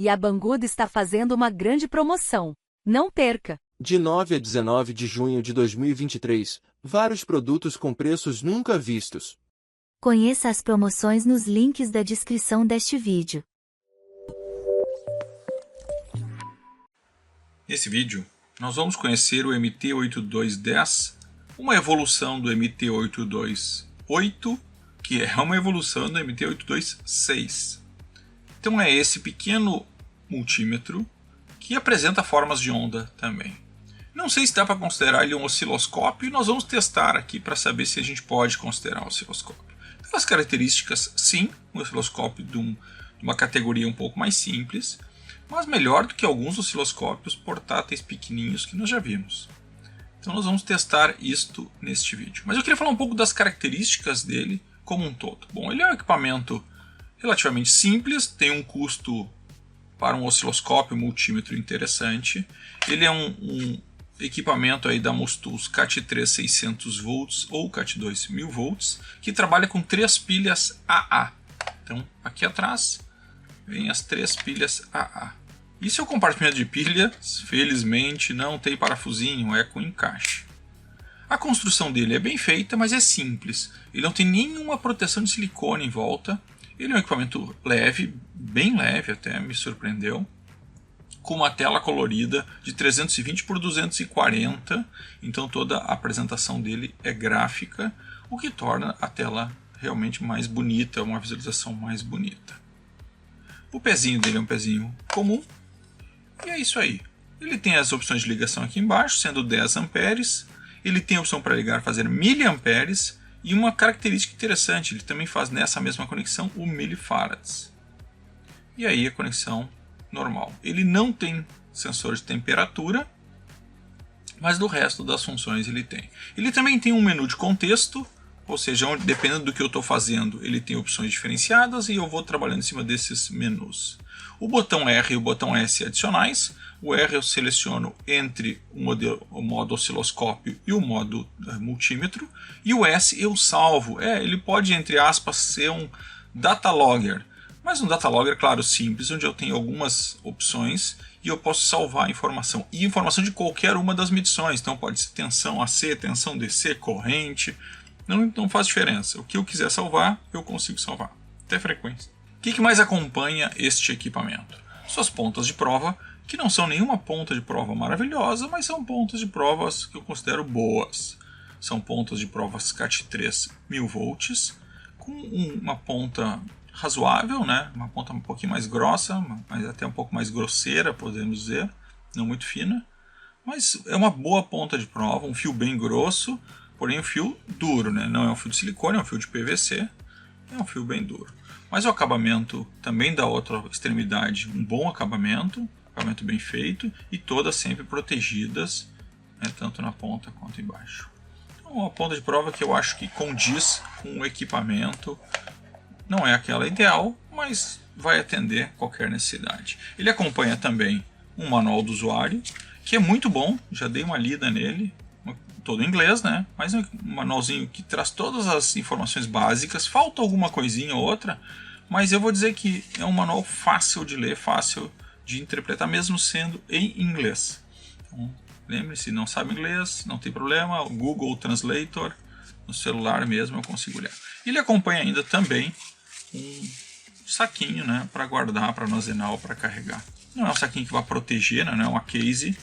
E a Banggood está fazendo uma grande promoção. Não perca! De 9 a 19 de junho de 2023, vários produtos com preços nunca vistos. Conheça as promoções nos links da descrição deste vídeo. Nesse vídeo, nós vamos conhecer o MT8210, uma evolução do MT828, que é uma evolução do MT826. Então é esse pequeno multímetro que apresenta formas de onda também. Não sei se dá para considerar ele um osciloscópio, e nós vamos testar aqui para saber se a gente pode considerar um osciloscópio. Então, as características, sim, um osciloscópio de uma categoria um pouco mais simples, mas melhor do que alguns osciloscópios portáteis pequenininhos que nós já vimos. Então nós vamos testar isto neste vídeo. Mas eu queria falar um pouco das características dele como um todo. Bom, ele é um equipamento relativamente simples, tem um custo para um osciloscópio multímetro interessante. Ele é um equipamento aí da Mostools CAT3 600 volts ou CAT2 1000 volts, que trabalha com 3 pilhas AA. Então aqui atrás vem as 3 pilhas AA. E seu compartimento de pilha, felizmente, não tem parafusinho, é com encaixe. A construção dele é bem feita, mas é simples. Ele não tem nenhuma proteção de silicone em volta. Ele é um equipamento leve, bem leve até, me surpreendeu. Com uma tela colorida de 320 por 240, então toda a apresentação dele é gráfica, o que torna a tela realmente mais bonita, uma visualização mais bonita. O pezinho dele é um pezinho comum. E é isso aí. Ele tem as opções de ligação aqui embaixo, sendo 10 amperes. Ele tem a opção para ligar fazer miliamperes. E uma característica interessante, ele também faz nessa mesma conexão o milifarads. E aí a conexão normal. Ele não tem sensor de temperatura, mas do resto das funções ele tem. Ele também tem um menu de contexto, ou seja, dependendo do que eu estou fazendo, ele tem opções diferenciadas e eu vou trabalhando em cima desses menus. O botão R e o botão S adicionais. O R eu seleciono entre o modo osciloscópio e o modo multímetro. E o S eu salvo. Ele pode, entre aspas, ser um data logger. Mas um data logger, claro, simples, onde eu tenho algumas opções e eu posso salvar a informação. E informação de qualquer uma das medições. Então pode ser tensão AC, tensão DC, corrente. Não faz diferença. O que eu quiser salvar, eu consigo salvar. Até frequência. O que mais acompanha este equipamento? Suas pontas de prova, que não são nenhuma ponta de prova maravilhosa, mas são pontas de provas que eu considero boas. São pontas de provas CAT3 1000 volts, com uma ponta razoável, né? Uma ponta um pouquinho mais grossa, mas até um pouco mais grosseira, podemos dizer, não muito fina. Mas é uma boa ponta de prova, um fio bem grosso, porém um fio duro, né? Não é um fio de silicone, é um fio de PVC, é um fio bem duro. Mas o acabamento também da outra extremidade, um bom acabamento bem feito e todas sempre protegidas, né, tanto na ponta quanto embaixo. Então, uma ponta de prova que eu acho que condiz com o equipamento, não é aquela ideal, mas vai atender qualquer necessidade. Ele acompanha também um manual do usuário, que é muito bom, já dei uma lida nele, todo em inglês, né? Mas é um manualzinho que traz todas as informações básicas, falta alguma coisinha ou outra, mas eu vou dizer que é um manual fácil de ler, fácil de interpretar, mesmo sendo em inglês. Então, lembre-se, não sabe inglês, não tem problema, o Google Translator, no celular mesmo eu consigo ler. Ele acompanha ainda também um saquinho, né, para guardar, para armazenar ou para carregar. Não é um saquinho que vai proteger, né, não é uma case,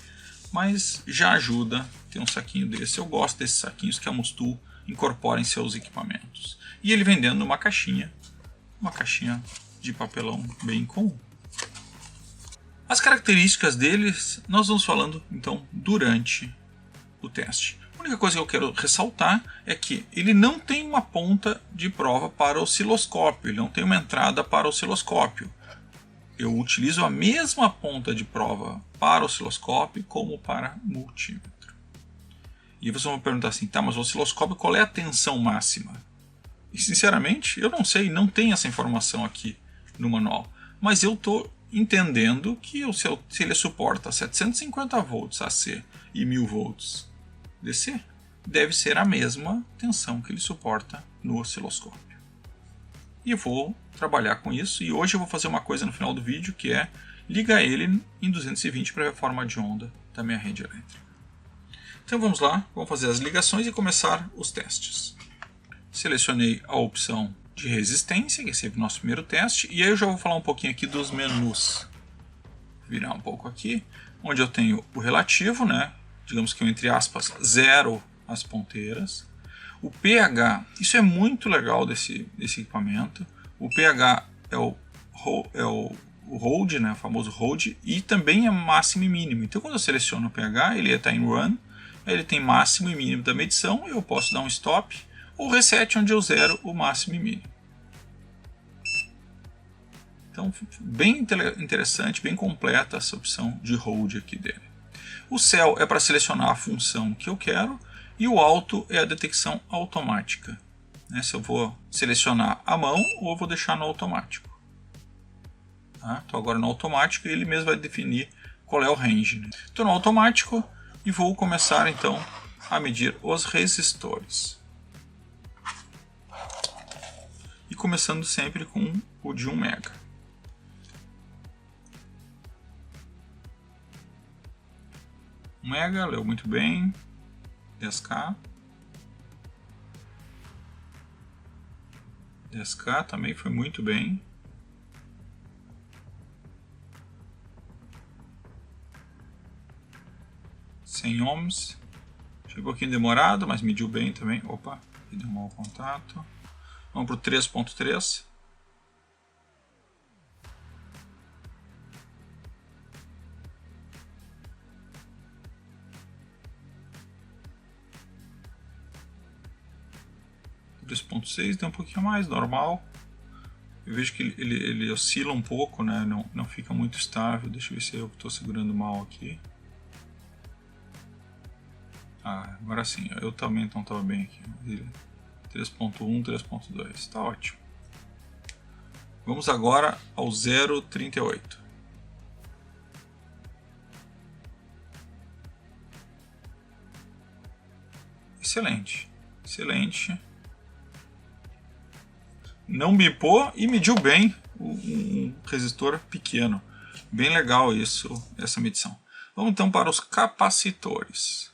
mas já ajuda ter um saquinho desse. Eu gosto desses saquinhos que a Mostools incorpora em seus equipamentos. E ele vem dentro de uma caixinha de papelão bem comum. As características deles nós vamos falando então durante o teste. A única coisa que eu quero ressaltar é que ele não tem uma ponta de prova para osciloscópio, ele não tem uma entrada para osciloscópio. Eu utilizo a mesma ponta de prova para osciloscópio como para multímetro. E vocês vão perguntar assim, tá, mas o osciloscópio qual é a tensão máxima? E sinceramente, eu não sei, não tem essa informação aqui no manual. Mas eu estou entendendo que se ele suporta 750 volts AC e 1000 volts DC, deve ser a mesma tensão que ele suporta no osciloscópio. E eu vou trabalhar com isso, e hoje eu vou fazer uma coisa no final do vídeo, que é liga ele em 220 para ver a forma de onda da minha rede elétrica. Então vamos lá, vamos fazer as ligações e começar os testes. Selecionei a opção de resistência, que esse é o nosso primeiro teste, e aí eu já vou falar um pouquinho aqui dos menus. Vou virar um pouco aqui, onde eu tenho o relativo, né? Digamos que eu, entre aspas, zero as ponteiras. O pH, isso é muito legal desse equipamento. O pH é o hold, né, o famoso hold, e também é máximo e mínimo. Então quando eu seleciono o pH, ele está em run, ele tem máximo e mínimo da medição, e eu posso dar um stop ou reset, onde eu zero o máximo e mínimo. Então bem interessante, bem completa essa opção de hold aqui dele. O cell é para selecionar a função que eu quero, e o auto é a detecção automática, né, se eu vou selecionar a mão ou eu vou deixar no automático. Tá? Então agora no automático ele mesmo vai definir qual é o range. Né? Estou no automático e vou começar então a medir os resistores. E começando sempre com o de 1 mega. Mega, leu muito bem. 10K. 10K também foi muito bem. Sem ohms. Achei um pouquinho demorado, mas mediu bem também. Opa, deu um mau contato. Vamos para o 3.3. Deu um pouquinho mais, normal. Eu vejo que ele oscila um pouco, né? Não fica muito estável. Deixa eu ver se eu estou segurando mal aqui. Ah, agora sim, eu também então estava bem aqui. 3.1, 3.2, está ótimo. Vamos agora ao 0.38. Excelente, excelente. Não bipou e mediu bem um resistor pequeno. Bem legal essa medição. Vamos então para os capacitores.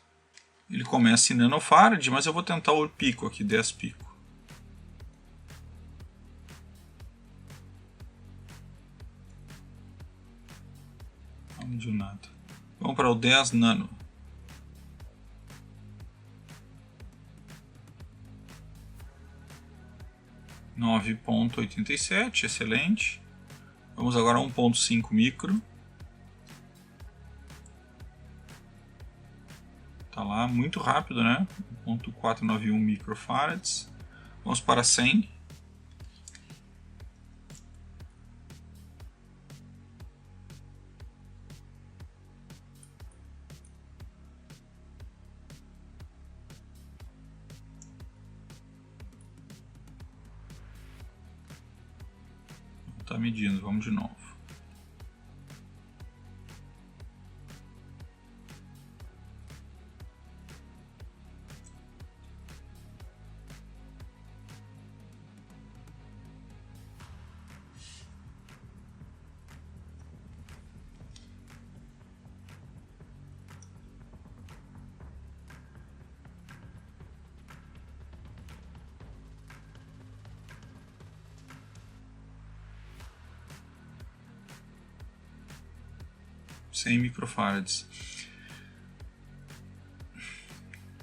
Ele começa em nanofarad, mas eu vou tentar o pico aqui, 10 pico. Não mediu nada. Vamos para o 10 nano. — 9.87, excelente. Vamos agora a 1.5 micro. Tá lá, muito rápido, né? 1.491 microfarads. Vamos para 100. Tá medindo, vamos de novo. Microfarads.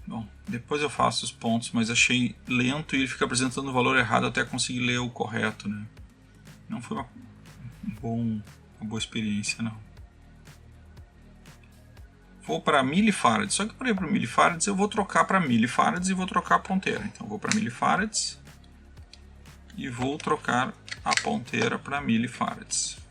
Bom, depois eu faço os pontos, mas achei lento e ele fica apresentando o valor errado até conseguir ler o correto, né? Não foi uma boa experiência, não. Vou para milifarads, só que para ir para milifarads eu vou trocar para milifarads e vou trocar a ponteira. Então vou para milifarads e vou trocar a ponteira para milifarads.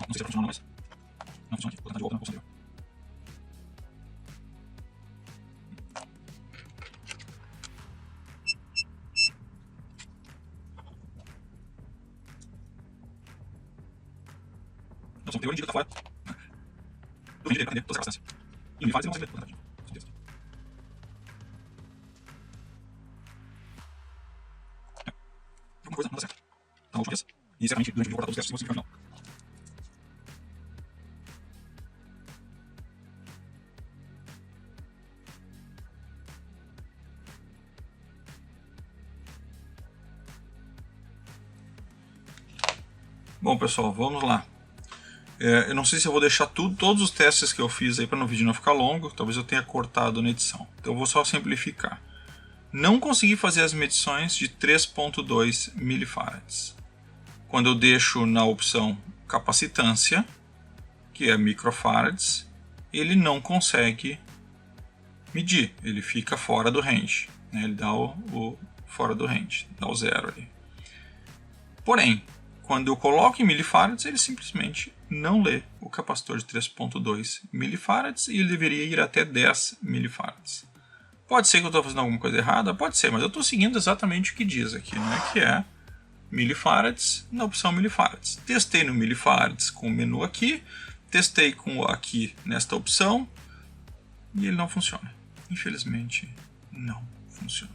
Não sei se funciona mais. Não funciona aqui. Vou tentar de volta na função anterior. Então, o teor indica que está fora do range dele para atender toda essa capacitância. E o milifarads ele não consegue ler. Alguma coisa não dá certo. Então, a última vez. E, certamente, durante o vídeo, eu vou cortar todos os testes e vou explicar no final. Bom, pessoal, vamos lá. Eu não sei se eu vou deixar todos os testes que eu fiz aí para no vídeo não ficar longo. Talvez eu tenha cortado na edição. Então eu vou só simplificar. Não consegui fazer as medições de 3.2 milifarads. Quando eu deixo na opção capacitância, que é microfarads, ele não consegue medir. Ele fica fora do range. Né? Ele dá o fora do range, dá o zero ali. Porém, quando eu coloco em milifarads, ele simplesmente não lê o capacitor de 3.2 milifarads e ele deveria ir até 10 milifarads. Pode ser que eu estou fazendo alguma coisa errada? Pode ser, mas eu estou seguindo exatamente o que diz aqui, né? Que é milifarads na opção milifarads. Testei no milifarads com o menu aqui, testei com aqui nesta opção e ele não funciona. Infelizmente, não funciona.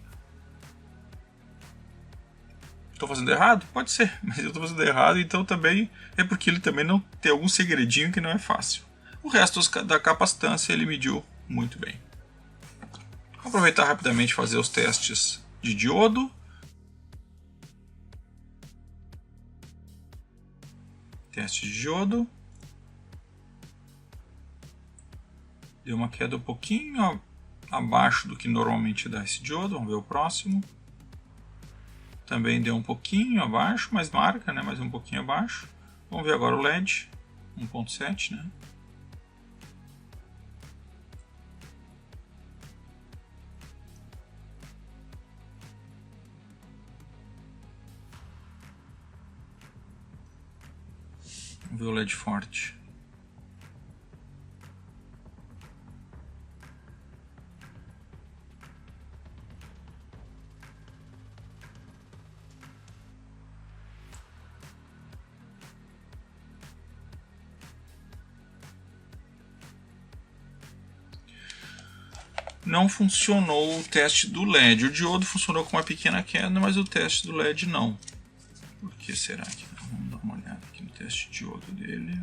Estou fazendo errado? Pode ser, mas eu estou fazendo errado, então também é porque ele também não tem algum segredinho que não é fácil. O resto da capacitância ele mediu muito bem. Vou aproveitar rapidamente e fazer os testes de diodo. Teste de diodo. Deu uma queda um pouquinho abaixo do que normalmente dá esse diodo. Vamos ver o próximo. Também deu um pouquinho abaixo, mas marca, né? Mais um pouquinho abaixo. Vamos ver agora o LED 1.7, né? Vamos ver o LED forte. Não funcionou o teste do LED. O diodo funcionou com uma pequena queda, mas o teste do LED não. Por que será que não? Vamos dar uma olhada aqui no teste de diodo dele.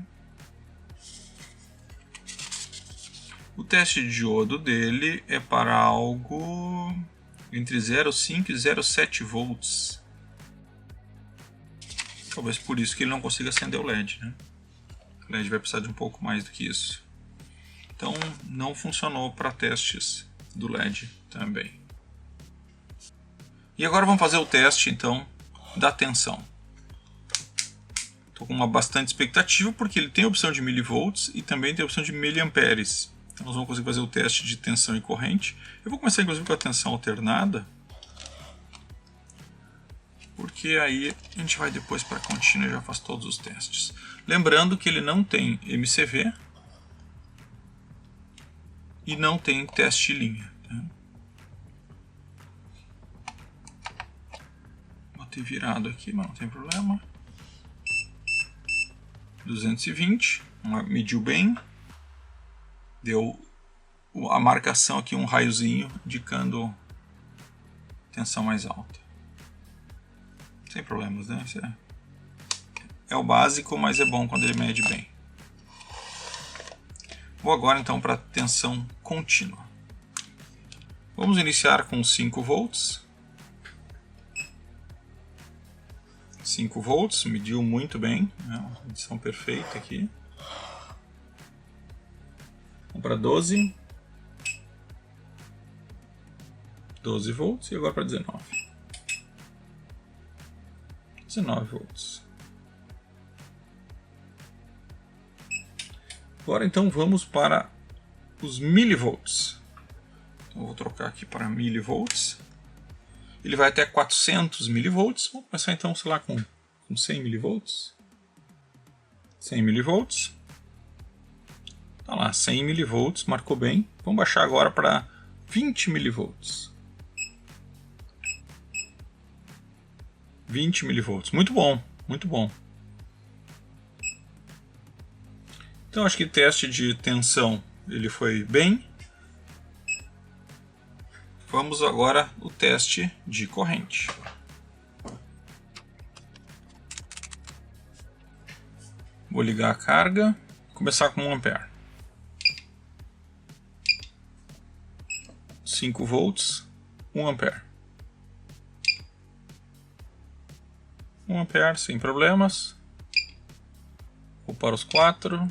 O teste de diodo dele é para algo entre 0,5 e 0,7 volts. Talvez por isso que ele não consiga acender o LED, né? O LED vai precisar de um pouco mais do que isso. Então não funcionou para testes do LED também. E agora vamos fazer o teste então da tensão. Estou com uma bastante expectativa porque ele tem a opção de milivolts e também tem a opção de miliamperes. Então nós vamos conseguir fazer o teste de tensão e corrente. Eu vou começar inclusive com a tensão alternada, porque aí a gente vai depois para a contínua e já faz todos os testes. Lembrando que ele não tem MCV e não tem teste de linha. Tá? Vou ter virado aqui, mas não tem problema. 220, mediu bem. Deu a marcação aqui, um raiozinho indicando tensão mais alta. Sem problemas, né? Isso é o básico, mas é bom quando ele mede bem. Vou agora então para a tensão contínua. Vamos iniciar com 5 volts. 5 volts, mediu muito bem, né? Uma medição perfeita aqui. Vamos para 12. 12 volts e agora para 19. 19 volts. Agora então vamos para os milivolts. Então, eu vou trocar aqui para milivolts. Ele vai até 400 milivolts. Vamos começar então, sei lá, com 100 milivolts. 100 milivolts. Tá lá, 100 milivolts, marcou bem. Vamos baixar agora para 20 milivolts. 20 milivolts, muito bom, muito bom. Então acho que o teste de tensão ele foi bem. Vamos agora o teste de corrente. Vou ligar a carga, começar com 1 ampere. 5 volts, 1 ampere. 1 ampere sem problemas. Vou para os 4.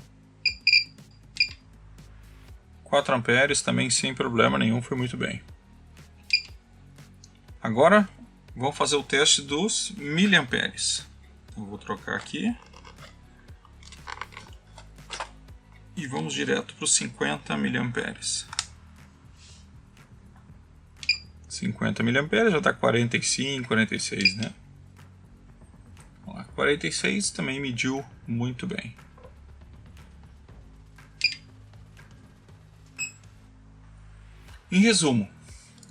4 amperes também sem problema nenhum, foi muito bem. Agora vamos fazer o teste dos miliamperes. Então, vou trocar aqui. E vamos direto para os 50 miliamperes. 50 miliamperes já está 45, 46, né? Vamos lá, 46 também mediu muito bem. Em resumo,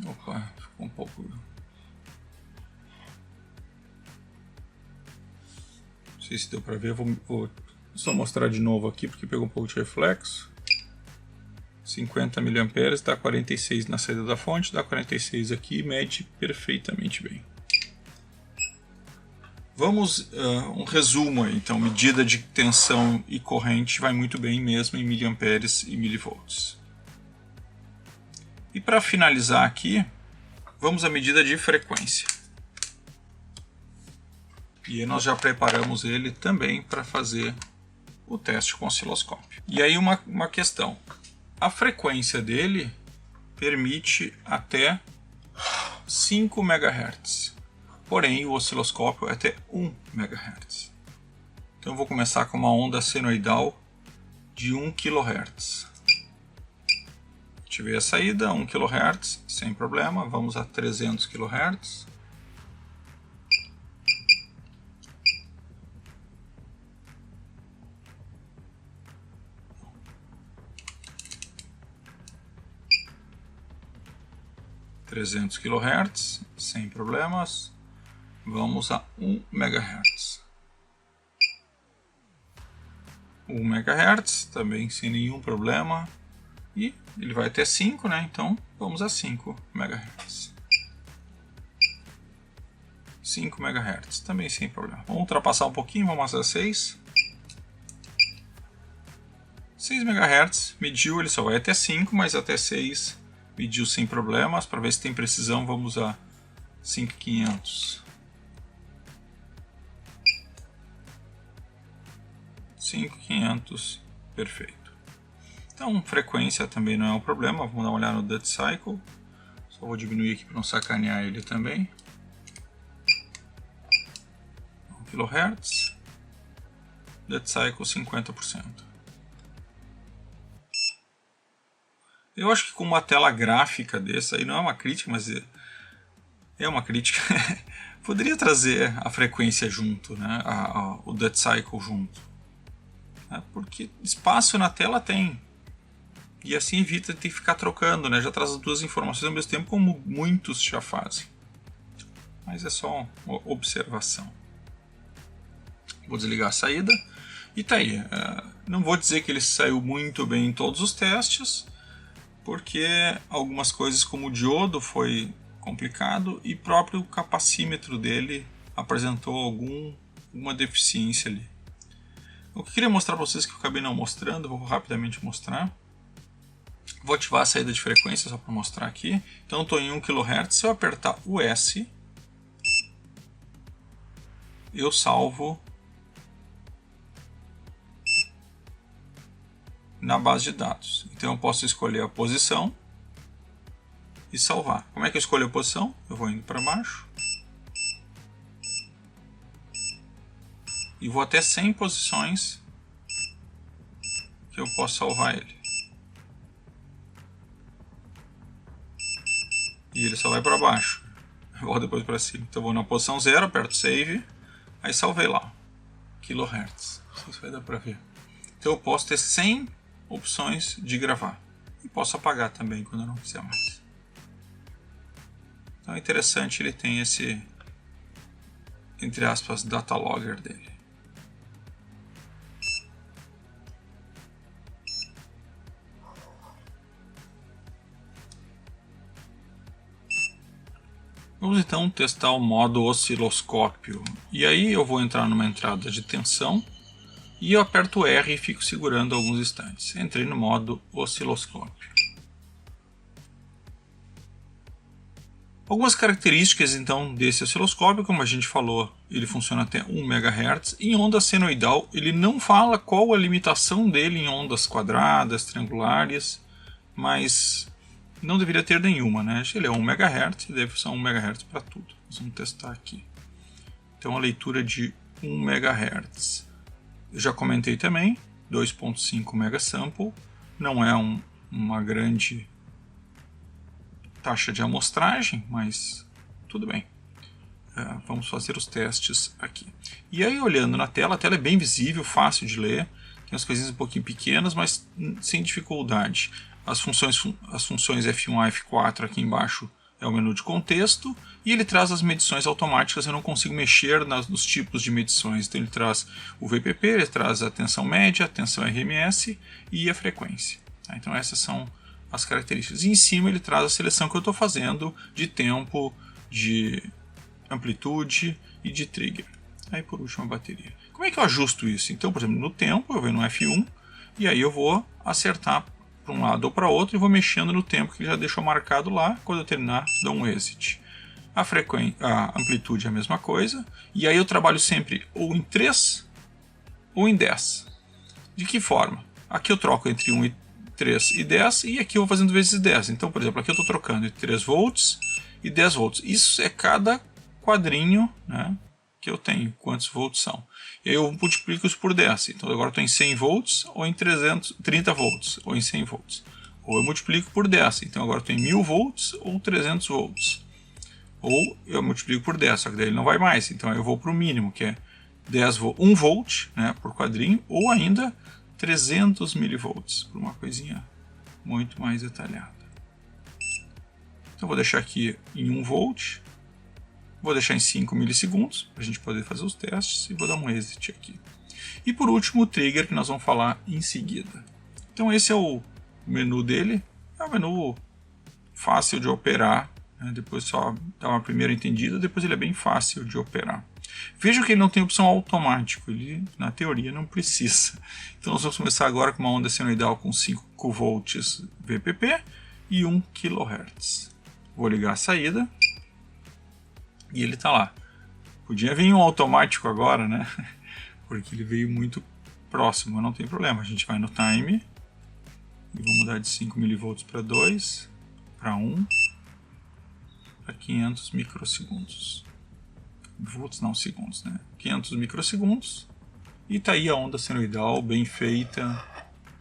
opa, ficou um pouco... Não sei se deu para ver, vou só mostrar de novo aqui porque pegou um pouco de reflexo. 50 mA dá 46 na saída da fonte, dá 46 aqui e mede perfeitamente bem. Vamos, um resumo aí, então, medida de tensão e corrente vai muito bem mesmo em miliamperes e milivolts. E para finalizar aqui, vamos à medida de frequência. E aí nós já preparamos ele também para fazer o teste com osciloscópio. E aí uma questão. A frequência dele permite até 5 MHz. Porém, o osciloscópio é até 1 MHz. Então eu vou começar com uma onda senoidal de 1 kHz. Ativei a saída, 1 kHz, sem problema. Vamos a 300 kHz. kHz, sem problemas. Vamos a 1 MHz. 1 MHz, também sem nenhum problema. E ele vai até 5, né? Então vamos a 5 MHz. 5 MHz, também sem problema. Vamos ultrapassar um pouquinho, vamos a 6. 6 MHz, mediu, ele só vai até 5, mas até 6 mediu sem problemas. Para ver se tem precisão, vamos a 5500. 5500, perfeito. Então, frequência também não é um problema. Vamos dar uma olhada no Duty Cycle. Só vou diminuir aqui para não sacanear ele também. 1 kHz. Duty Cycle 50%. Eu acho que com uma tela gráfica dessa, aí não é uma crítica, mas é uma crítica, poderia trazer a frequência junto, né? O Duty Cycle junto. Né? Porque espaço na tela tem. E assim evita de ter que ficar trocando, né? Já traz as duas informações ao mesmo tempo, como muitos já fazem. Mas é só uma observação. Vou desligar a saída. E tá aí. Não vou dizer que ele saiu muito bem em todos os testes, porque algumas coisas como o diodo foi complicado e próprio capacímetro dele apresentou alguma deficiência ali. O que eu queria mostrar para vocês que eu acabei não mostrando, vou rapidamente mostrar. Vou ativar a saída de frequência só para mostrar aqui. Então estou em 1 kHz, se eu apertar o S, eu salvo na base de dados. Então eu posso escolher a posição e salvar. Como é que eu escolho a posição? Eu vou indo para baixo e vou até 100 posições que eu posso salvar ele. E ele só vai para baixo. Eu volto depois para cima. Então eu vou na posição 0, aperto Save, aí salvei lá. kHz. Não sei se vai dar para ver. Então eu posso ter 100 opções de gravar. E posso apagar também quando eu não quiser mais. Então é interessante, ele tem esse, entre aspas, data logger dele. Vamos então testar o modo osciloscópio. E aí eu vou entrar numa entrada de tensão e eu aperto R e fico segurando alguns instantes. Entrei no modo osciloscópio. Algumas características então desse osciloscópio, como a gente falou, ele funciona até 1 MHz. Em onda senoidal, ele não fala qual a limitação dele em ondas quadradas, triangulares, mas não deveria ter nenhuma, né? Ele é 1 MHz e deve ser 1 MHz para tudo. Nós vamos testar aqui. Então a leitura de 1 MHz. Eu já comentei também, 2.5 megasample, não é uma grande taxa de amostragem, mas tudo bem. Vamos fazer os testes aqui. E aí, olhando na tela, a tela é bem visível, fácil de ler, tem umas coisinhas um pouquinho pequenas, mas sem dificuldade. As funções F1A e F4 aqui embaixo é o menu de contexto, e ele traz as medições automáticas. Eu não consigo mexer nos tipos de medições, então ele traz o VPP, ele traz a tensão média, a tensão RMS e a frequência. Então essas são as características. E em cima ele traz a seleção que eu estou fazendo de tempo, de amplitude e de trigger. Aí por último a bateria. Como é que eu ajusto isso? Então, por exemplo, no tempo eu venho no F1 e aí eu vou acertar para um lado ou para outro e vou mexendo no tempo que ele já deixou marcado lá. Quando eu terminar, dou um reset. A amplitude é a mesma coisa. E aí eu trabalho sempre ou em 3 ou em 10. De que forma? Aqui eu troco entre 1 e 3 e 10, e aqui eu vou fazendo vezes 10. Então, por exemplo, aqui eu estou trocando entre 3 volts e 10 volts. Isso é cada quadrinho, né, que eu tenho, quantos volts são. E aí eu multiplico isso por 10. Então agora eu estou em 100 volts, ou em 30 volts, ou em 100 volts. Ou eu multiplico por 10. Então agora eu estou em 1000 volts ou 300 volts. Ou eu multiplico por 10, só que daí ele não vai mais. Então eu vou para o mínimo, que é 1 volt, né, por quadrinho, ou ainda 300 milivolts, por uma coisinha muito mais detalhada. Então vou deixar aqui em 1 volt, vou deixar em 5 milissegundos, para a gente poder fazer os testes, e vou dar um exit aqui. E por último o trigger, que nós vamos falar em seguida. Então esse é o menu dele, é um menu fácil de operar, né? Depois só dá uma primeira entendida, depois ele é bem fácil de operar. Veja que ele não tem opção automático, ele na teoria não precisa. Então nós vamos começar agora com uma onda senoidal com 5 volts VPP e 1 kHz. Vou ligar a saída e ele está lá. Podia vir um automático agora, né? Porque ele veio muito próximo, mas não tem problema. A gente vai no time e vou mudar de 5 mV para 2, para 1, para 500 microsegundos. Volts não, segundos, né? 500 microsegundos. E tá aí a onda senoidal bem feita,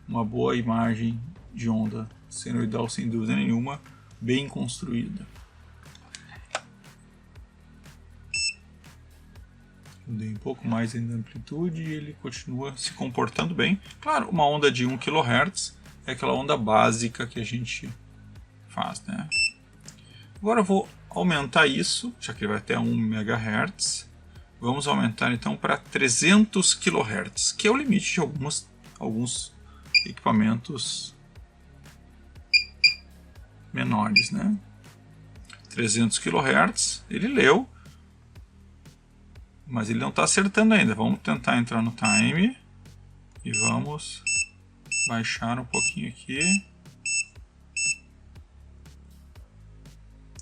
uma boa imagem de onda senoidal sem dúvida nenhuma, bem construída. Dei um pouco mais ainda de amplitude e ele continua se comportando bem. Claro, uma onda de 1 kHz é aquela onda básica que a gente faz, né? Agora eu vou aumentar isso, já que ele vai até 1 MHz. Vamos aumentar então para 300 kHz, que é o limite de alguns equipamentos menores, né? 300 kHz, ele leu, mas ele não está acertando ainda. Vamos tentar entrar no time e vamos baixar um pouquinho aqui.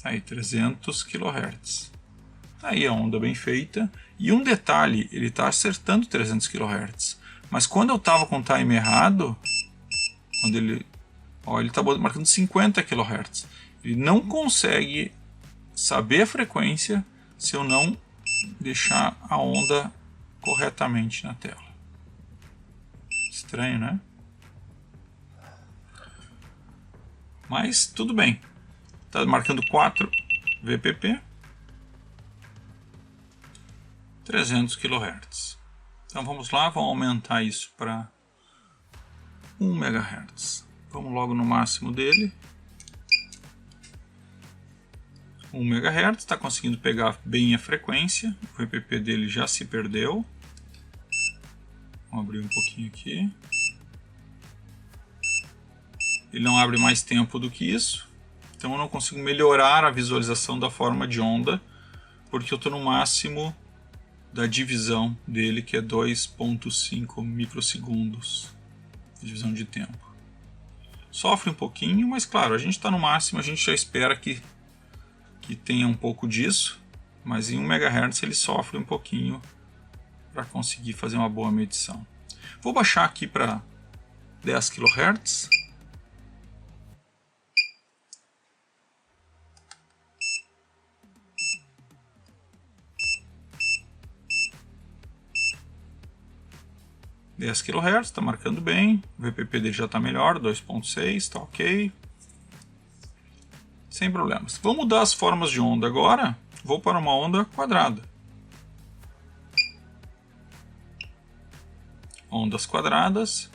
Aí, 300 kHz. Aí a onda bem feita. E um detalhe, ele está acertando 300 kHz. Mas quando eu estava com o time errado, quando ele está marcando 50 kHz. Ele não consegue saber a frequência se eu não deixar a onda corretamente na tela. Estranho, né? Mas tudo bem. Está marcando 4 VPP, 300 kHz. Então vamos lá, vamos aumentar isso para 1 MHz. Vamos logo no máximo dele. 1 MHz, está conseguindo pegar bem a frequência. O VPP dele já se perdeu. Vamos abrir um pouquinho aqui. Ele não abre mais tempo do que isso. Então eu não consigo melhorar a visualização da forma de onda, porque eu estou no máximo da divisão dele, que é 2,5 microsegundos, divisão de tempo. Sofre um pouquinho, mas claro, a gente está no máximo, a gente já espera que tenha um pouco disso, mas em 1 MHz ele sofre um pouquinho para conseguir fazer uma boa medição. Vou baixar aqui para 10 kHz. kHz, está marcando bem, o VPP dele já está melhor, 2.6, está ok. Sem problemas. Vou mudar as formas de onda agora, vou para uma onda quadrada. Ondas quadradas.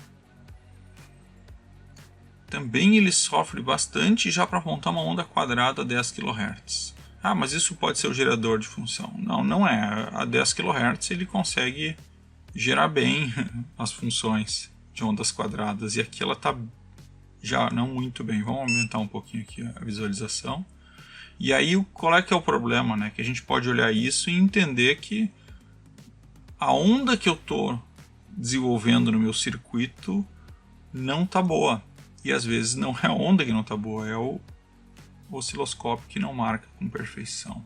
Também ele sofre bastante já para montar uma onda quadrada 10 kHz. Ah, mas isso pode ser o gerador de função. Não, não é. A 10 kHz ele consegue gerar bem as funções de ondas quadradas, e aqui ela está já não muito bem. Vamos aumentar um pouquinho aqui a visualização. E aí qual é que é o problema, né? Que a gente pode olhar isso e entender que a onda que eu estou desenvolvendo no meu circuito não está boa. E às vezes não é a onda que não está boa, é o osciloscópio que não marca com perfeição.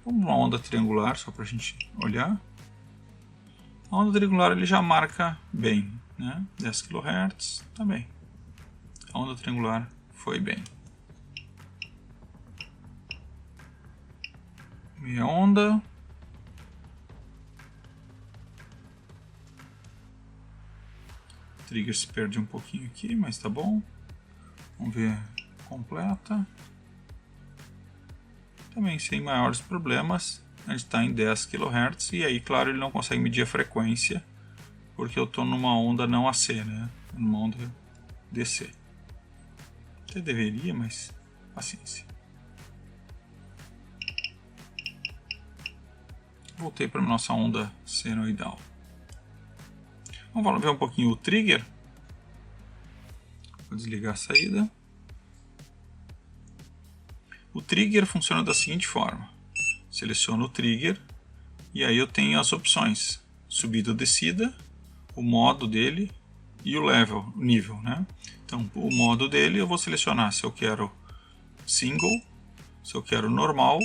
Vamos para uma onda triangular só para a gente olhar. A onda triangular ele já marca bem, né? 10 kHz, tá bem. A onda triangular foi bem. Meia onda. O trigger se perde um pouquinho aqui, mas tá bom. Vamos ver completa. Também sem maiores problemas. A gente está em 10 kHz e aí, claro, ele não consegue medir a frequência porque eu estou numa onda não AC, né? Numa onda DC. Até deveria, mas paciência. Voltei para a nossa onda senoidal. Vamos ver um pouquinho o trigger. Vou desligar a saída. O trigger funciona da seguinte forma. Seleciono o trigger e aí eu tenho as opções: subida ou descida, o modo dele e o level, o nível, né? Então, o modo dele eu vou selecionar se eu quero single, se eu quero normal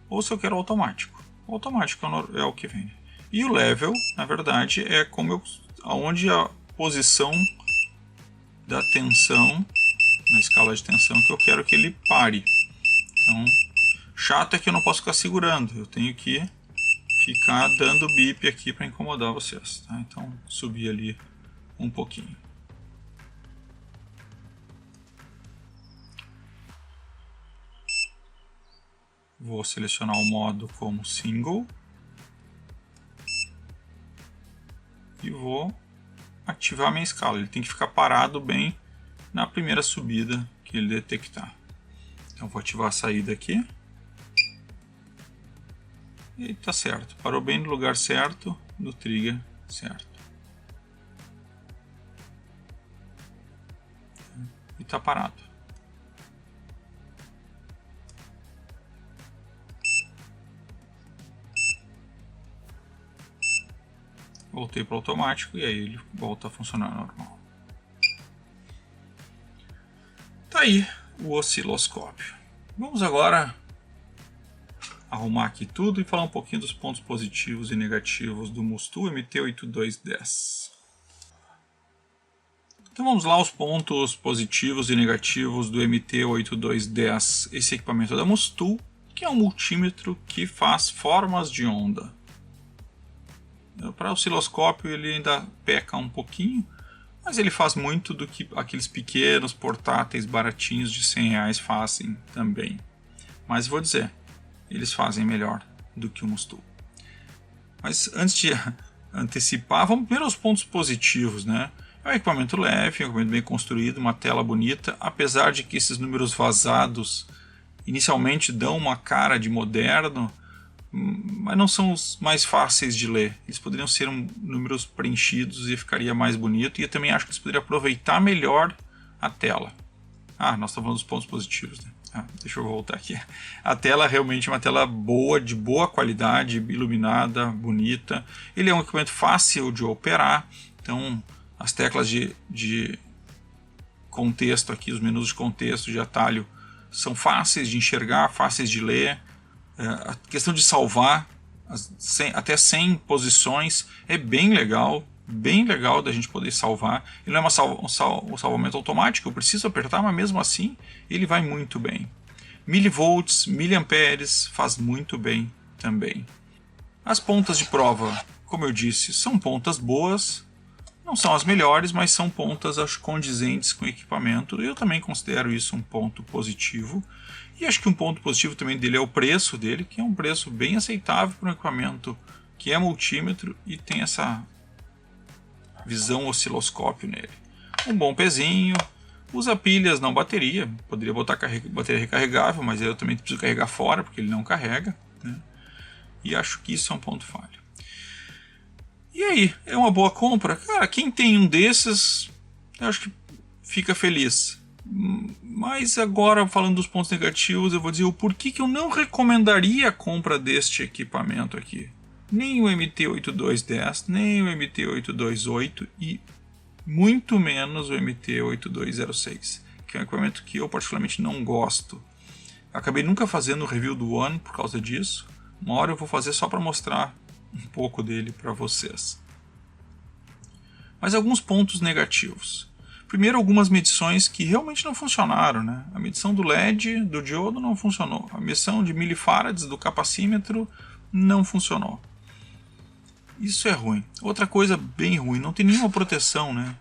ou se eu quero automático. O automático é o que vem. E o level, na verdade, é como aonde a posição da tensão, na escala de tensão que eu quero que ele pare. Então, chato é que eu não posso ficar segurando, eu tenho que ficar dando bip aqui para incomodar vocês, tá? Então, subir ali um pouquinho. Vou selecionar o modo como single e vou ativar a minha escala. Ele tem que ficar parado bem na primeira subida que ele detectar. Então, vou ativar a saída aqui. E tá certo, parou bem no lugar certo, no trigger certo. E tá parado. Voltei para o automático e aí ele volta a funcionar normal. Tá aí o osciloscópio. Vamos agora arrumar aqui tudo e falar um pouquinho dos pontos positivos e negativos do Mustu MT8210. Então vamos lá aos pontos positivos e negativos do MT8210, esse equipamento da Mustu, que é um multímetro que faz formas de onda. Para osciloscópio ele ainda peca um pouquinho, mas ele faz muito do que aqueles pequenos portáteis baratinhos de R$100 fazem também. Mas vou dizer, eles fazem melhor do que o Mustu. Mas antes de antecipar, vamos ver os pontos positivos, né? É um equipamento leve, um equipamento bem construído, uma tela bonita, apesar de que esses números vazados inicialmente dão uma cara de moderno, mas não são os mais fáceis de ler. Eles poderiam ser números preenchidos e ficaria mais bonito, e eu também acho que eles poderiam aproveitar melhor a tela. Ah, nós estamos falando dos pontos positivos, né? Deixa eu voltar aqui. A tela realmente é uma tela boa, de boa qualidade, iluminada, bonita. Ele é um equipamento fácil de operar, então as teclas de contexto aqui, os menus de contexto, de atalho, são fáceis de enxergar, fáceis de ler. A questão de salvar até 100 posições é bem legal da gente poder salvar. Ele não é um salvamento automático, eu preciso apertar, mas mesmo assim ele vai muito bem. Milivolts, miliamperes, faz muito bem também. As pontas de prova, como eu disse, são pontas boas, não são as melhores, mas são pontas, acho, condizentes com o equipamento. Eu também considero isso um ponto positivo. E acho que um ponto positivo também dele é o preço dele, que é um preço bem aceitável para um equipamento que é multímetro e tem essa visão osciloscópio nele. Um bom pezinho, usa pilhas, não bateria. Poderia botar bateria recarregável, mas eu também preciso carregar fora, porque ele não carrega, né? E acho que isso é um ponto falho. E aí, é uma boa compra? Cara, quem tem um desses, eu acho que fica feliz. Mas agora, falando dos pontos negativos, eu vou dizer o porquê que eu não recomendaria a compra deste equipamento aqui. Nem o MT8210, nem o MT828 e muito menos o MT8206, que é um equipamento que eu particularmente não gosto. Acabei nunca fazendo o review do One por causa disso. Uma hora eu vou fazer só para mostrar um pouco dele para vocês. Mas alguns pontos negativos. Primeiro, algumas medições que realmente não funcionaram, né? A medição do LED, do diodo, não funcionou. A medição de milifarads do capacímetro não funcionou. Isso é ruim. Outra coisa bem ruim, não tem nenhuma proteção, né?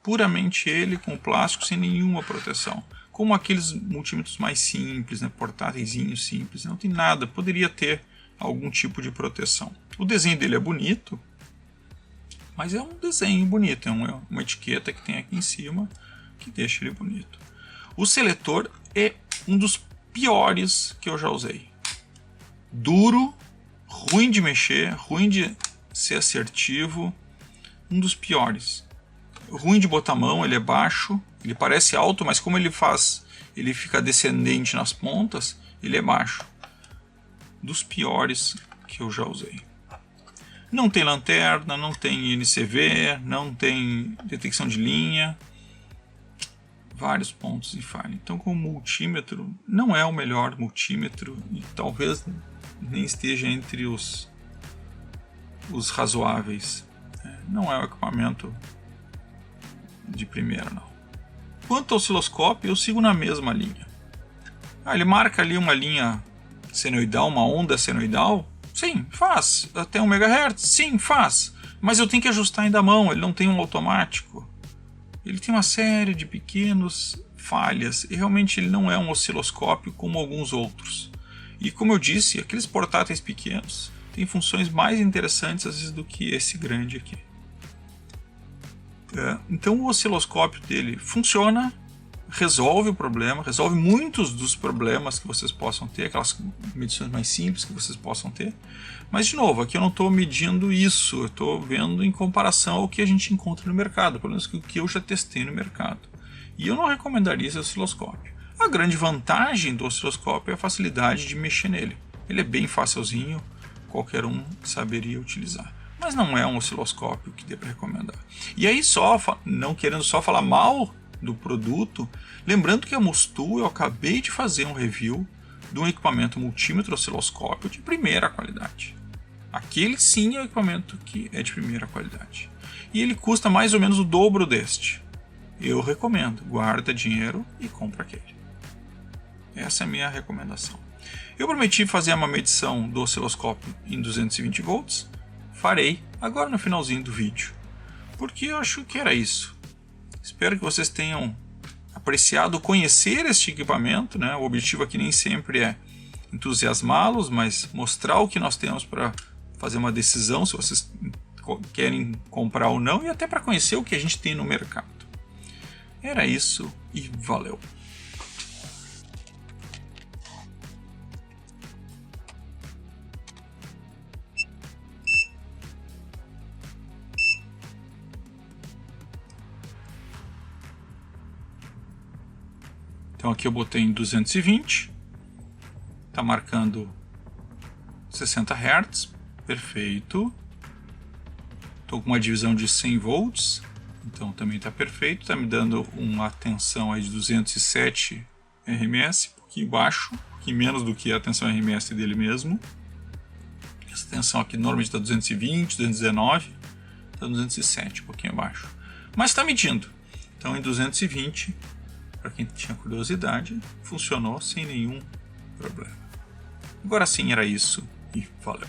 Puramente ele com plástico sem nenhuma proteção. Como aqueles multímetros mais simples, né? Portáteis simples, não tem nada. Poderia ter algum tipo de proteção. O desenho dele é bonito, mas é um desenho bonito, é uma etiqueta que tem aqui em cima que deixa ele bonito. O seletor é um dos piores que eu já usei. Duro, ruim de mexer, ruim de ser assertivo, um dos piores. Ruim de botar a mão, ele é baixo, ele parece alto, mas como ele fica descendente nas pontas, ele é baixo. Dos piores que eu já usei. Não tem lanterna, não tem NCV, não tem detecção de linha. Vários pontos de falha. Então, como multímetro, não é o melhor multímetro e talvez nem esteja entre os razoáveis. Não é um equipamento de primeira, não. Quanto ao osciloscópio, eu sigo na mesma linha. Ele marca ali uma linha senoidal, uma onda senoidal. Sim, faz. Até 1 MHz? Sim, faz. Mas eu tenho que ajustar ainda a mão, ele não tem um automático. Ele tem uma série de pequenas falhas e realmente ele não é um osciloscópio como alguns outros. E como eu disse, aqueles portáteis pequenos têm funções mais interessantes às vezes do que esse grande aqui. Então o osciloscópio dele funciona, resolve o problema, resolve muitos dos problemas que vocês possam ter, aquelas medições mais simples que vocês possam ter. Mas de novo, aqui eu não estou medindo isso, eu estou vendo em comparação ao que a gente encontra no mercado, pelo menos o que eu já testei no mercado. E eu não recomendaria esse osciloscópio. A grande vantagem do osciloscópio é a facilidade de mexer nele. Ele é bem facilzinho, qualquer um saberia utilizar. Mas não é um osciloscópio que dê para recomendar. E aí, não querendo só falar mal do produto, lembrando que a Mustu eu acabei de fazer um review de um equipamento multímetro osciloscópio de primeira qualidade. Aquele sim é o equipamento que é de primeira qualidade. E ele custa mais ou menos o dobro deste. Eu recomendo, guarda dinheiro e compra aquele. Essa é a minha recomendação. Eu prometi fazer uma medição do osciloscópio em 220 volts. Farei agora no finalzinho do vídeo, porque eu acho que era isso. Espero que vocês tenham apreciado conhecer este equipamento, né? O objetivo aqui nem sempre é entusiasmá-los, mas mostrar o que nós temos para fazer uma decisão, se vocês querem comprar ou não, e até para conhecer o que a gente tem no mercado. Era isso e valeu! Então aqui eu botei em 220, está marcando 60 Hz, perfeito. Estou com uma divisão de 100 volts, então também está perfeito, está me dando uma tensão aí de 207 RMS, um pouquinho baixo, um pouquinho menos do que a tensão RMS dele mesmo. Essa tensão aqui normalmente está 220, 219, está 207, um pouquinho abaixo. Mas está medindo, então em 220, para quem tinha curiosidade, funcionou sem nenhum problema. Agora sim era isso e valeu.